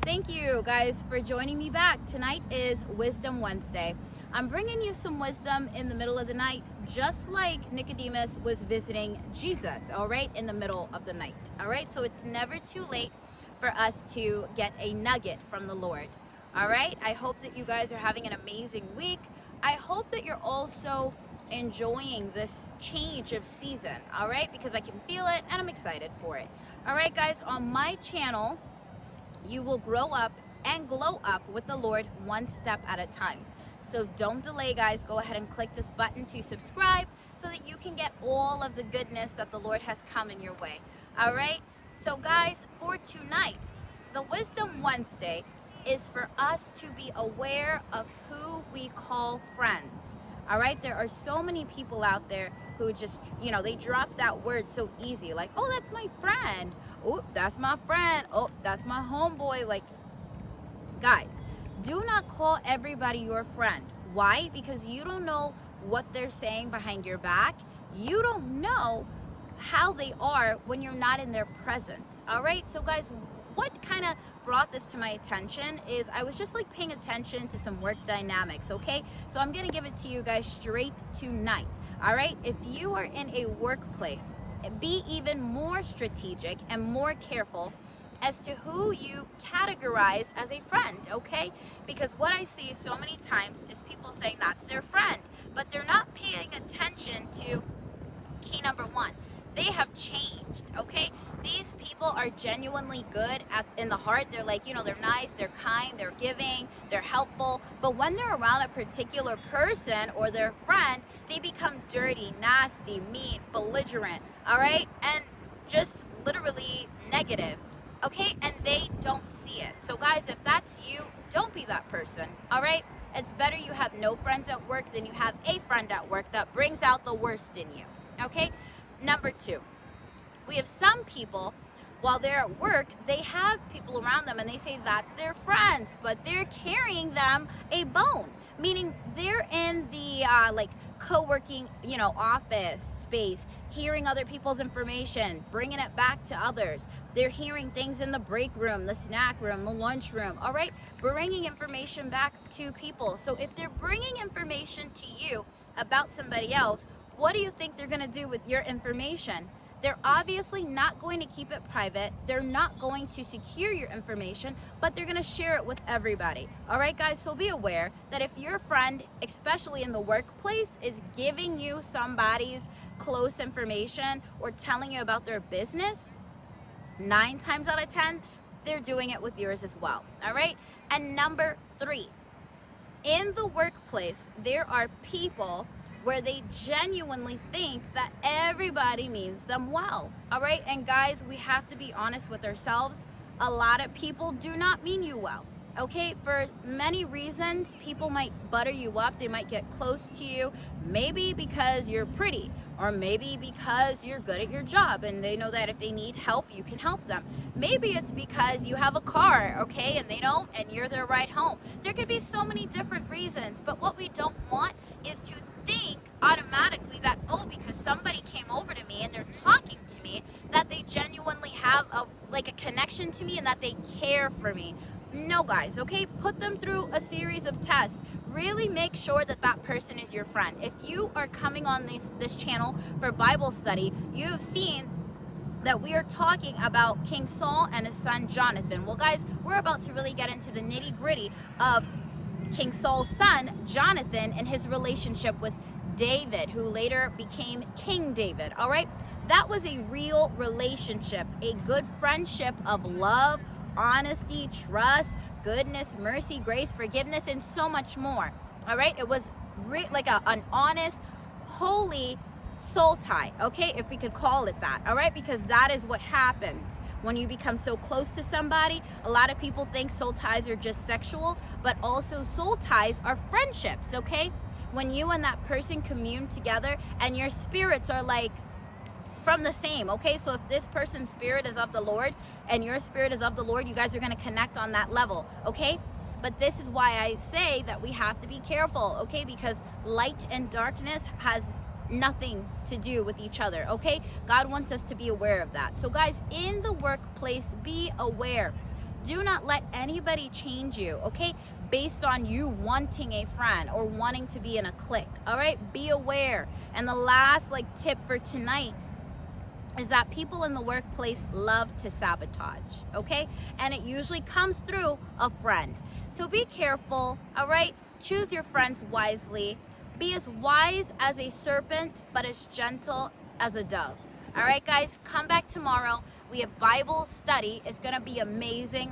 Thank you guys for joining me back. Tonight is Wisdom Wednesday. I'm bringing you some wisdom in the middle of the night, just like Nicodemus was visiting Jesus, all right, in the middle of the night, all right? So it's never too late for us to get a nugget from the Lord, all right? I hope that you guys are having an amazing week. I hope that you're also enjoying this change of season, all right? Because I can feel it and I'm excited for it. All right, guys, on my channel, you will grow up and glow up with the Lord one step at a time. So don't delay, guys. Go ahead and click this button to subscribe so that you can get all of the goodness that the Lord has come in your way. All right? So, guys, for tonight, the Wisdom Wednesday is for us to be aware of who we call friends. All right? There are so many people out there who just, they drop that word so easy. Like, oh, that's my friend. Oh, that's my friend. Oh, that's my homeboy. Like, guys, do not call everybody your friend. Why? Because you don't know what they're saying behind your back. You don't know how they are when you're not in their presence. All right? So, guys, what kind of brought this to my attention is I was just like paying attention to some work dynamics, okay? So I'm going to give it to you guys straight tonight. All right? If you are in a workplace, be even more strategic and more careful as to who you categorize as a friend, okay? Because what I see so many times is people saying that's their friend, but they're not paying attention to key number one. They have changed, okay? These people are genuinely good in the heart. They're like, they're nice, they're kind, they're giving, they're helpful. But when they're around a particular person or their friend, they become dirty, nasty, mean, belligerent, all right? And just literally negative, okay? And they don't see it. So guys, if that's you, don't be that person, all right? It's better you have no friends at work than you have a friend at work that brings out the worst in you, okay? Number two, we have some people, while they're at work, they have people around them and they say that's their friends, but they're carrying them a bone, meaning they're in the co-working, office space, hearing other people's information, bringing it back to others. They're hearing things in the break room, the snack room, the lunch room, all right? Bringing information back to people. So if they're bringing information to you about somebody else, what do you think they're going to do with your information? They're obviously not going to keep it private. They're not going to secure your information, but they're going to share it with everybody. All right, guys? So be aware that if your friend, especially in the workplace, is giving you somebody's close information or telling you about their business, 9 times out of 10, they're doing it with yours as well. All right? And number 3, in the workplace, there are people where they genuinely think that everybody means them well, all right? And guys, we have to be honest with ourselves. A lot of people do not mean you well, okay? For many reasons, people might butter you up. They might get close to you, maybe because you're pretty, or maybe because you're good at your job and they know that if they need help, you can help them. Maybe it's because you have a car, okay, and they don't, and you're their ride home. There could be so many different reasons, but what we don't want is to think automatically that, oh, because somebody came over to me and they're talking to me, that they genuinely have a connection to me and that they care for me. No, guys, okay? Put them through a series of tests. Really make sure that that person is your friend. If you are coming on this channel for Bible study, you have seen that we are talking about King Saul and his son Jonathan. Well, guys, we're about to really get into the nitty-gritty of King Saul's son, Jonathan, and his relationship with David, who later became King David, all right? That was a real relationship, a good friendship of love, honesty, trust, goodness, mercy, grace, forgiveness, and so much more, all right? It was an honest, holy soul tie, okay? If we could call it that, all right? Because that is what happens when you become so close to somebody. A lot of people think soul ties are just sexual, but also soul ties are friendships, okay? When you and that person commune together and your spirits are like from the same, okay? So if this person's spirit is of the Lord and your spirit is of the Lord, you guys are going to connect on that level, okay? But this is why I say that we have to be careful, okay? Because light and darkness has nothing to do with each other, okay? God wants us to be aware of that. So guys, in the workplace, be aware. Do not let anybody change you, okay? Based on you wanting a friend or wanting to be in a clique, all right? Be aware. And the last tip for tonight is that people in the workplace love to sabotage, okay? And it usually comes through a friend. So be careful, all right? Choose your friends wisely. Be as wise as a serpent, but as gentle as a dove. All right, guys, come back tomorrow. We have Bible study. It's going to be amazing.